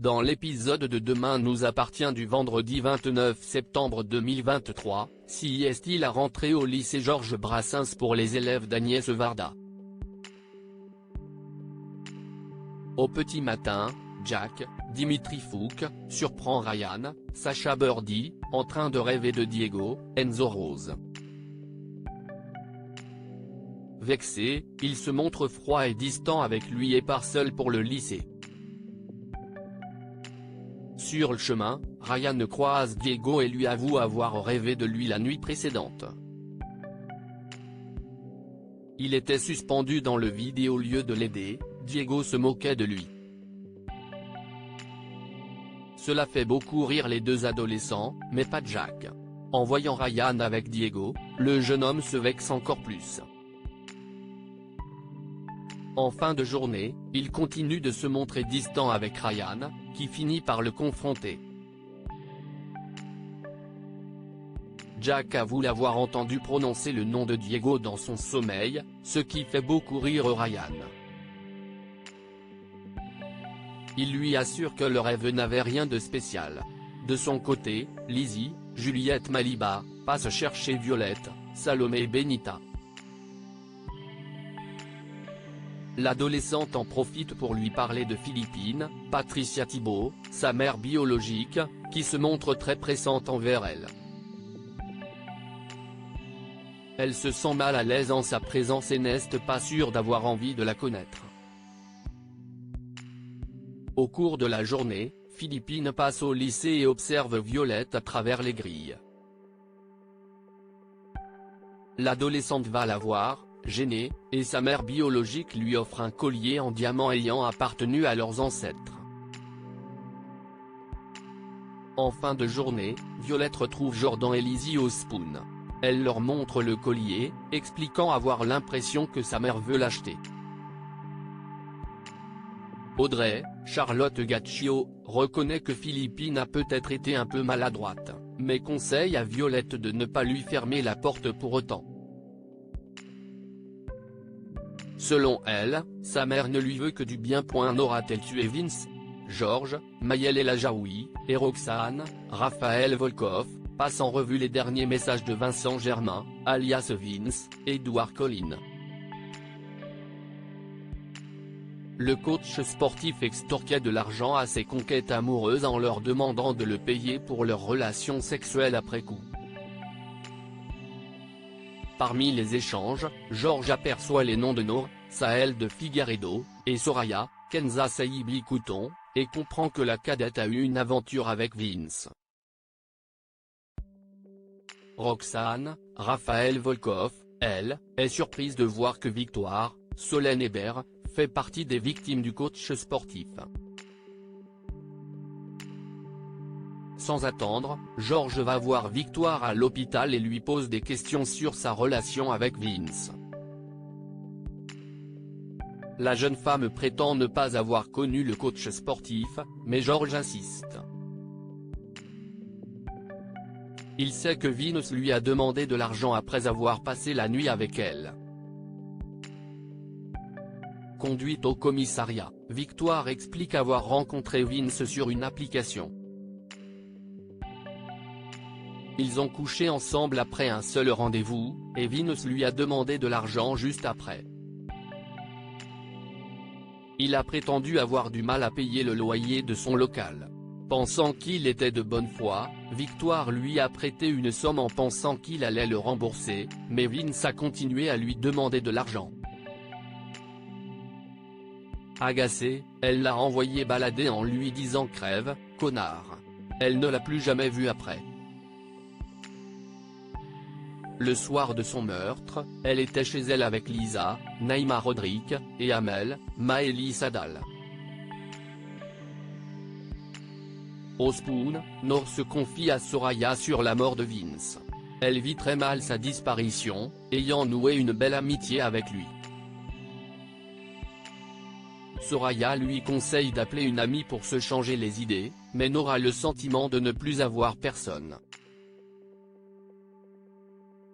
Dans l'épisode de Demain nous appartient du vendredi 29 septembre 2023, si est-il à rentrer au lycée Georges Brassens pour les élèves d'Agnès Varda. Au petit matin, Jack, Dimitri Fouque, surprend Ryan, Sacha Birdie, en train de rêver de Diego, Enzo Rose. Vexé, il se montre froid et distant avec lui et part seul pour le lycée. Sur le chemin, Ryan croise Diego et lui avoue avoir rêvé de lui la nuit précédente. Il était suspendu dans le vide et au lieu de l'aider, Diego se moquait de lui. Cela fait beaucoup rire les deux adolescents, mais pas Jack. En voyant Ryan avec Diego, le jeune homme se vexe encore plus. En fin de journée, il continue de se montrer distant avec Ryan, qui finit par le confronter. Jack avoue l'avoir entendu prononcer le nom de Diego dans son sommeil, ce qui fait beaucoup rire Ryan. Il lui assure que le rêve n'avait rien de spécial. De son côté, Lizzie, Juliette Maliba, passe chercher Violette, Salomé et Benita. L'adolescente en profite pour lui parler de Philippine, Patricia Thibault, sa mère biologique, qui se montre très pressante envers elle. Elle se sent mal à l'aise en sa présence et n'est pas sûre d'avoir envie de la connaître. Au cours de la journée, Philippine passe au lycée et observe Violette à travers les grilles. L'adolescente va la voir, gênée, et sa mère biologique lui offre un collier en diamant ayant appartenu à leurs ancêtres. En fin de journée, Violette retrouve Jordan et Lizzie au Spoon. Elle leur montre le collier, expliquant avoir l'impression que sa mère veut l'acheter. Audrey, Charlotte Gaccio, reconnaît que Philippine a peut-être été un peu maladroite, mais conseille à Violette de ne pas lui fermer la porte pour autant. Selon elle, sa mère ne lui veut que du bien. N'aura-t-elle tué Vince? Georges, Maëlle Elajaoui, et Roxane, Raphaël Volkov, passent en revue les derniers messages de Vincent Germain, alias Vince, et Edouard Collin. Le coach sportif extorquait de l'argent à ses conquêtes amoureuses en leur demandant de le payer pour leurs relations sexuelles après coup. Parmi les échanges, Georges aperçoit les noms de Nour, Sahel de Figueiredo, et Soraya, Kenza Saïbli Couton, et comprend que la cadette a eu une aventure avec Vince. Roxane, Raphaël Volkov, elle, est surprise de voir que Victoire, Solène Hébert, fait partie des victimes du coach sportif. Sans attendre, Georges va voir Victoire à l'hôpital et lui pose des questions sur sa relation avec Vince. La jeune femme prétend ne pas avoir connu le coach sportif, mais Georges insiste. Il sait que Vince lui a demandé de l'argent après avoir passé la nuit avec elle. Conduite au commissariat, Victoire explique avoir rencontré Vince sur une application. Ils ont couché ensemble après un seul rendez-vous, et Vince lui a demandé de l'argent juste après. Il a prétendu avoir du mal à payer le loyer de son local. Pensant qu'il était de bonne foi, Victoire lui a prêté une somme en pensant qu'il allait le rembourser, mais Vince a continué à lui demander de l'argent. Agacée, elle l'a envoyé balader en lui disant « crève, connard ». Elle ne l'a plus jamais vu après. Le soir de son meurtre, elle était chez elle avec Lisa, Naïma Rodrigue, et Amel, Maëlie Sadal. Au Spoon, Nour se confie à Soraya sur la mort de Vince. Elle vit très mal sa disparition, ayant noué une belle amitié avec lui. Soraya lui conseille d'appeler une amie pour se changer les idées, mais Nour a le sentiment de ne plus avoir personne.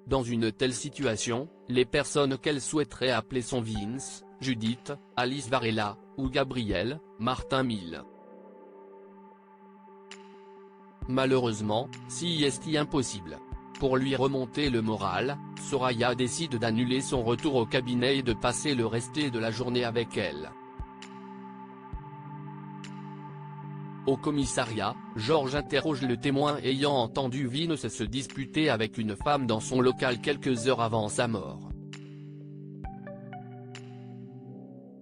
Dans une telle situation, les personnes qu'elle souhaiterait appeler sont Vince, Judith, Alice Varela, ou Gabriel, Martin Mille. Malheureusement, c'est impossible. Pour lui remonter le moral, Soraya décide d'annuler son retour au cabinet et de passer le resté de la journée avec elle. Au commissariat, Georges interroge le témoin ayant entendu Vince se disputer avec une femme dans son local quelques heures avant sa mort.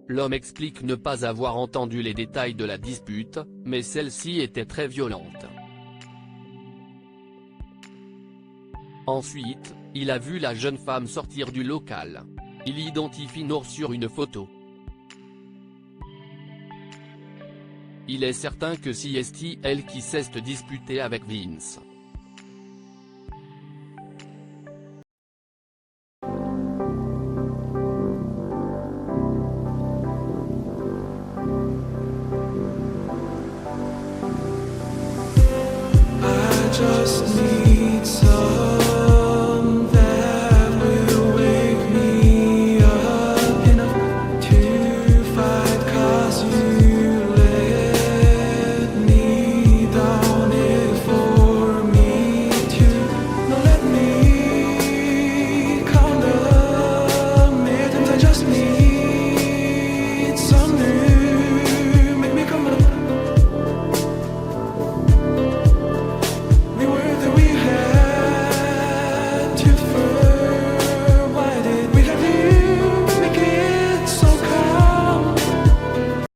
L'homme explique ne pas avoir entendu les détails de la dispute, mais celle-ci était très violente. Ensuite, il a vu la jeune femme sortir du local. Il identifie Nour sur une photo. Il est certain que c'est elle qui s'est disputée avec Vince.